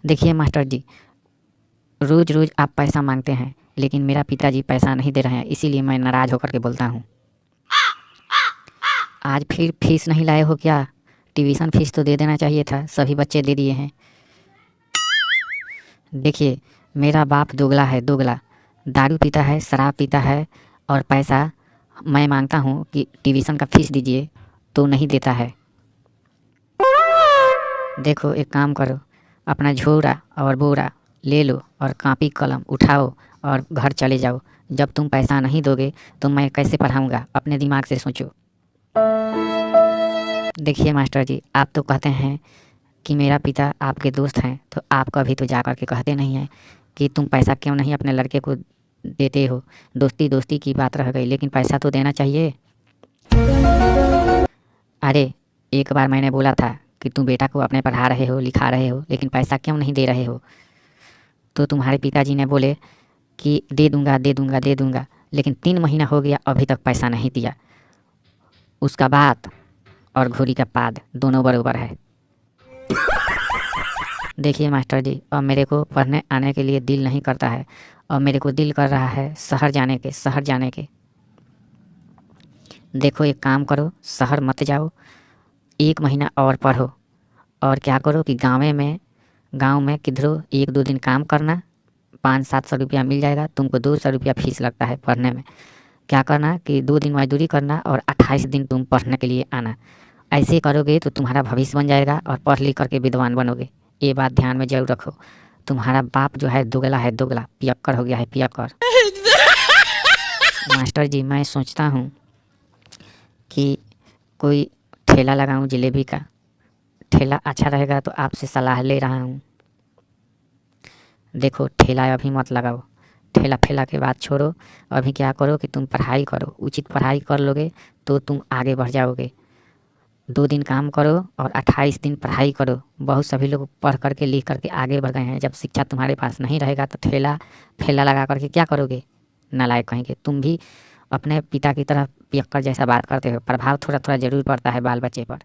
देखिए मास्टर जी, रोज़ रोज़ आप पैसा मांगते हैं, लेकिन मेरा पिताजी पैसा नहीं दे रहे हैं, इसीलिए मैं नाराज़ होकर के बोलता हूँ। आज फिर फीस नहीं लाए हो क्या? ट्यूशन फीस तो दे देना चाहिए था, सभी बच्चे दे दिए हैं। देखिए, मेरा बाप दोगला है, दोगला। दारू पीता है, शराब पीता है, और पैसा मैं मांगता हूँ कि ट्यूशन का फीस दीजिए तो नहीं देता है। देखो, एक काम करो, अपना झोरा और बोरा ले लो और कॉपी कलम उठाओ और घर चले जाओ। जब तुम पैसा नहीं दोगे तो मैं कैसे पढ़ाऊँगा? अपने दिमाग से सोचो। देखिए मास्टर जी, आप तो कहते हैं कि मेरा पिता आपके दोस्त हैं, तो आप कभी तो जा कर के कहते नहीं हैं कि तुम पैसा क्यों नहीं अपने लड़के को देते हो? दोस्ती दोस्ती की बात रह गई, लेकिन पैसा तो देना चाहिए। अरे, एक बार मैंने बोला था कि तुम बेटा को अपने पढ़ा रहे हो, लिखा रहे हो, लेकिन पैसा क्यों नहीं दे रहे हो? तो तुम्हारे पिताजी ने बोले कि दे दूंगा दे दूंगा दे दूंगा, लेकिन 3 महीना हो गया अभी तक पैसा नहीं दिया। उसका बात और घोड़ी का पाद दोनों बराबर है। देखिए मास्टर जी, अब मेरे को पढ़ने आने के लिए दिल नहीं करता है, और मेरे को दिल कर रहा है शहर जाने के, शहर जाने के। देखो, एक काम करो, शहर मत जाओ, 1 महीना और पढ़ो, और क्या करो कि गांव में किधरों 1-2 दिन काम करना, 500-700 रुपया मिल जाएगा। तुमको 200 रुपया फीस लगता है पढ़ने में। क्या करना कि 2 दिन मजदूरी करना और 28 दिन तुम पढ़ने के लिए आना। ऐसे करोगे तो तुम्हारा भविष्य बन जाएगा और पढ़ लिख करके विद्वान बनोगे। ये बात ध्यान में जरूर रखो। तुम्हारा बाप जो है दोगला है, दोगला पियक्कर हो गया है, पियक्कर। मास्टर जी, मैं सोचता हूँ कि कोई ठेला लगाऊं जलेबी का। ठेला अच्छा रहेगा तो आपसे सलाह ले रहा हूँ। देखो, ठेला अभी मत लगाओ, ठेला फेला के बाद छोड़ो। अभी क्या करो कि तुम पढ़ाई करो, उचित पढ़ाई कर लोगे तो तुम आगे बढ़ जाओगे। 2 दिन काम करो और 28 दिन पढ़ाई करो। बहुत सभी लोग पढ़ करके लिख करके आगे बढ़ गए हैं। जब शिक्षा तुम्हारे पास नहीं रहेगा तो ठेला फेला लगा करके क्या करोगे? नालायक कहेंगे। तुम भी अपने पिता की तरह पियक्कर जैसा बात करते हो। प्रभाव थोड़ा थोड़ा जरूर पड़ता है बाल बच्चे पर।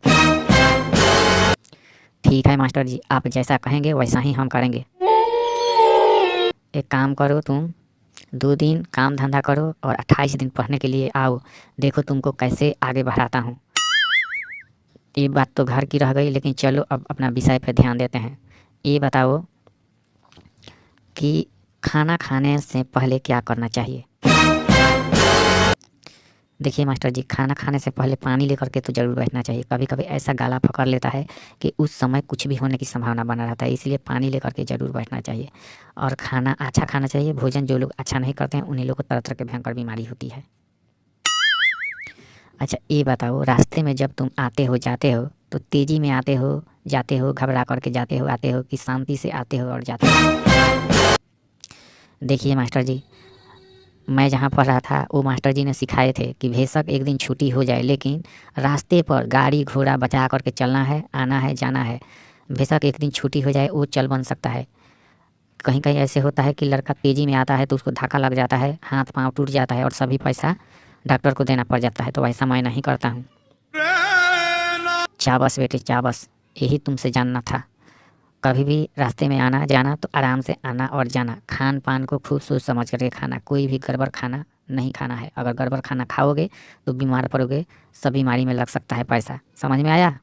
ठीक है मास्टर जी, आप जैसा कहेंगे वैसा ही हम करेंगे। एक काम करो, तुम 2 दिन काम धंधा करो और 28 दिन पढ़ने के लिए आओ। देखो तुमको कैसे आगे बढ़ाता हूँ। ये बात तो घर की रह गई, लेकिन चलो अब अपना विषय पे ध्यान देते हैं। ये बताओ कि खाना खाने से पहले क्या करना चाहिए? देखिए मास्टर जी, खाना खाने से पहले पानी लेकर के तो ज़रूर बैठना चाहिए। कभी कभी ऐसा गला पकड़ लेता है कि उस समय कुछ भी होने की संभावना बना रहता है, इसलिए पानी लेकर के ज़रूर बैठना चाहिए। और खाना अच्छा खाना चाहिए। भोजन जो लोग अच्छा नहीं करते हैं उन्हीं लोग को तरह तरह की भयंकर बीमारी होती है। अच्छा, ये बताओ, रास्ते में जब तुम आते हो जाते हो तो तेज़ी में आते हो जाते हो, घबरा करके जाते हो आते हो, कि शांति से आते हो और जाते हो? देखिए मास्टर जी, मैं जहाँ पढ़ रहा था वो मास्टर जी ने सिखाए थे कि बेशक एक दिन छुट्टी हो जाए, लेकिन रास्ते पर गाड़ी घोड़ा बचा करके चलना है, आना है, जाना है। बेशक एक दिन छुट्टी हो जाए, वो चल बन सकता है। कहीं कहीं ऐसे होता है कि लड़का तेज़ी में आता है तो उसको धक्का लग जाता है, हाथ पांव टूट जाता है और सभी पैसा डॉक्टर को देना पड़ जाता है। तो ऐसा मैं नहीं करता हूँ। चाबस बेटे चाबस, यही तुमसे जानना था। कभी भी रास्ते में आना जाना तो आराम से आना और जाना। खान पान को खूब सोच समझ करके खाना, कोई भी गड़बड़ खाना नहीं खाना है। अगर गड़बड़ खाना खाओगे तो बीमार पड़ोगे, सब बीमारी में लग सकता है पैसा। समझ में आया?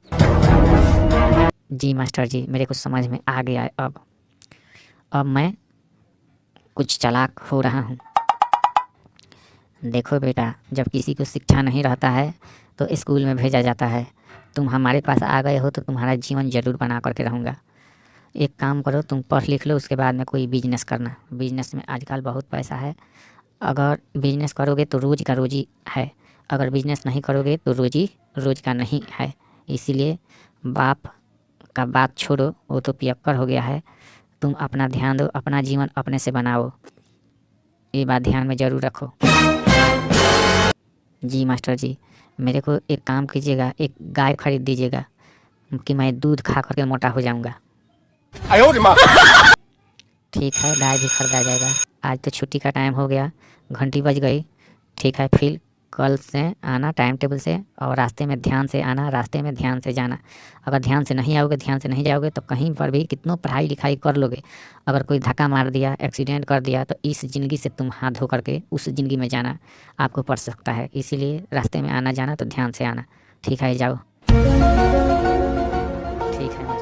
जी मास्टर जी, मेरे को समझ में आ गया है। अब मैं कुछ चालाक हो रहा हूँ। देखो बेटा, जब किसी को शिक्षा नहीं रहता है तो स्कूल में भेजा जाता है। तुम हमारे पास आ गए हो तो तुम्हारा जीवन जरूर बना करके रहूँगा। एक काम करो, तुम पढ़ लिख लो, उसके बाद में कोई बिजनेस करना। बिजनेस में आजकल बहुत पैसा है। अगर बिजनेस करोगे तो रोज़ का रोज़ी है, अगर बिजनेस नहीं करोगे तो रोज़ी रोज़ का नहीं है। इसीलिए बाप का बात छोड़ो, वो तो पियक्कर हो गया है। तुम अपना ध्यान दो, अपना जीवन अपने से बनाओ। ये बात ध्यान में ज़रूर रखो। जी मास्टर जी, मेरे को एक काम कीजिएगा, एक गाय खरीद दीजिएगा कि मैं दूध खा करके मोटा हो जाऊंगा। ठीक है, गाय भी खरीदा जाएगा। आज तो छुट्टी का टाइम हो गया, घंटी बज गई। ठीक है, फिर कल से आना टाइम टेबल से, और रास्ते में ध्यान से आना, रास्ते में ध्यान से जाना। अगर ध्यान से नहीं आओगे, ध्यान से नहीं जाओगे तो कहीं पर भी कितनों पढ़ाई लिखाई कर लोगे, अगर कोई धक्का मार दिया, एक्सीडेंट कर दिया, तो इस ज़िंदगी से तुम हाथ धो करके उस ज़िंदगी में जाना आपको पड़ सकता है। इसीलिए रास्ते में आना जाना तो ध्यान से आना। ठीक है, जाओ। ठीक है।